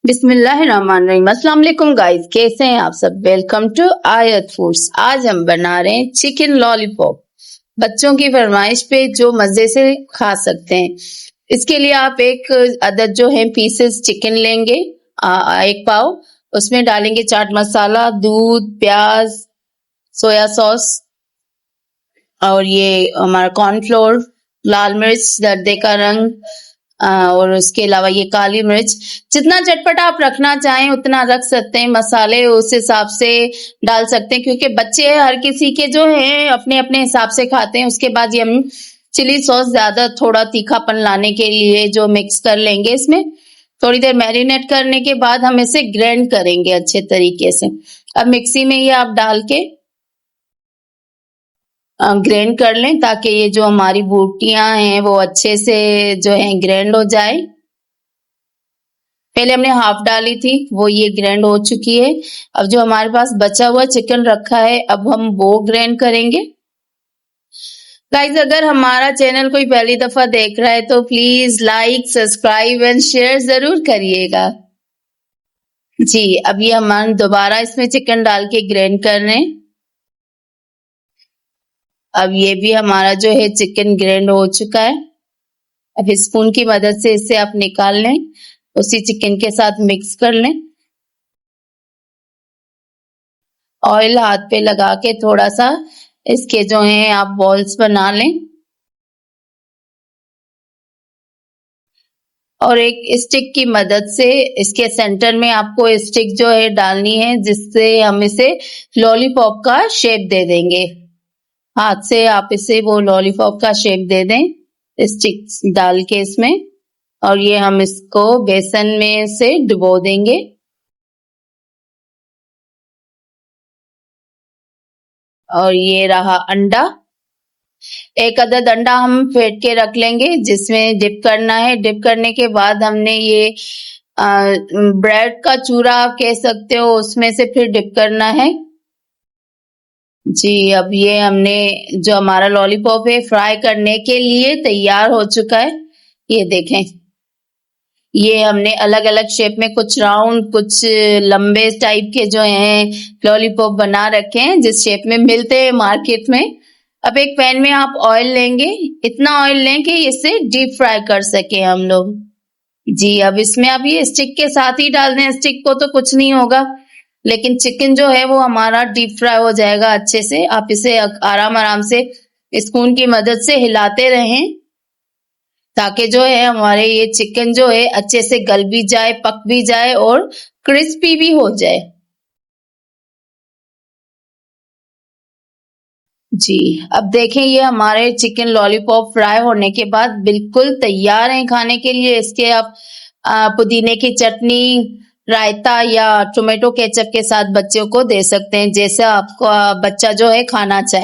बिस्मिल्लाहिर्रहमानिर्रहीम। अस्सलाम वालेकुम गाइस, कैसे हैं आप सब। वेलकम टू आयत फूड्स। आज हम बना रहे हैं चिकन लॉलीपॉप, बच्चों की फरमाइश पे जो मजे से खा सकते हैं। इसके लिए आप एक अदद जो है पीसेस चिकन लेंगे, एक पाव। उसमें डालेंगे चाट मसाला, दूध, प्याज, सोया सॉस और ये हमारा कॉर्नफ्लोर, लाल मिर्च जर्दे का रंग, और उसके अलावा ये काली मिर्च। जितना चटपटा आप रखना चाहें उतना रख सकते हैं, मसाले उस हिसाब से डाल सकते हैं, क्योंकि बच्चे हर किसी के जो है अपने अपने हिसाब से खाते हैं। उसके बाद ये हम चिली सॉस ज्यादा थोड़ा तीखापन लाने के लिए जो मिक्स कर लेंगे, इसमें थोड़ी देर मैरिनेट करने के बाद हम इसे ग्राइंड करेंगे अच्छे तरीके से। अब मिक्सी में ये आप डाल के ग्राइंड कर लें, ताकि ये जो हमारी बूटियां हैं वो अच्छे से जो है ग्राइंड हो जाए। पहले हमने हाफ डाली थी, वो ये ग्राइंड हो चुकी है। अब जो हमारे पास बचा हुआ चिकन रखा है, अब हम वो ग्राइंड करेंगे। गाइस, अगर हमारा चैनल कोई पहली दफा देख रहा है तो please like, subscribe and share जरूर करिएगा जी। अब ये हम दोबारा इसमें चिकन डाल के ग्राइंड कर रहे हैं। अब ये भी हमारा जो है चिकन ग्राइंड हो चुका है। अब स्पून की मदद से इसे आप निकाल लें, उसी चिकन के साथ मिक्स कर लें। ऑयल हाथ पे लगा के थोड़ा सा इसके जो हैं आप बॉल्स बना लें, और एक स्टिक की मदद से इसके सेंटर में आपको स्टिक जो है डालनी है, जिससे हम इसे लॉलीपॉप का शेप दे देंगे। हाथ से आप इसे वो लॉलीपॉप का शेप दे दें स्टिक डाल के इसमें, और ये हम इसको बेसन में से डुबो देंगे। और ये रहा अंडा, एक अदद अंडा हम फेंट के रख लेंगे जिसमें डिप करना है। डिप करने के बाद हमने ये ब्रेड का चूरा आप कह सकते हो, उसमें से फिर डिप करना है जी। अब ये हमने जो हमारा लॉलीपॉप है फ्राई करने के लिए तैयार हो चुका है। ये देखें, ये हमने अलग अलग शेप में, कुछ राउंड कुछ लंबे टाइप के जो हैं लॉलीपॉप बना रखे हैं, जिस शेप में मिलते हैं मार्केट में। अब एक पैन में आप ऑयल लेंगे, इतना ऑयल लें कि इसे डीप फ्राई कर सके हम लोग जी। अब इसमें आप ये स्टिक के साथ ही डाल दें, स्टिक को तो कुछ नहीं होगा, लेकिन चिकन जो है वो हमारा डीप फ्राई हो जाएगा अच्छे से। आप इसे आराम आराम से स्पून की मदद से हिलाते रहें, ताकि जो है हमारे ये चिकन जो है अच्छे से गल भी जाए, पक भी जाए और क्रिस्पी भी हो जाए जी। अब देखें, ये हमारे चिकन लॉलीपॉप फ्राई होने के बाद बिल्कुल तैयार हैं खाने के लिए। इसके आप पुदीने की चटनी, रायता या टोमेटो केचप के साथ बच्चों को दे सकते हैं, जैसा आपको बच्चा जो है खाना चाहे।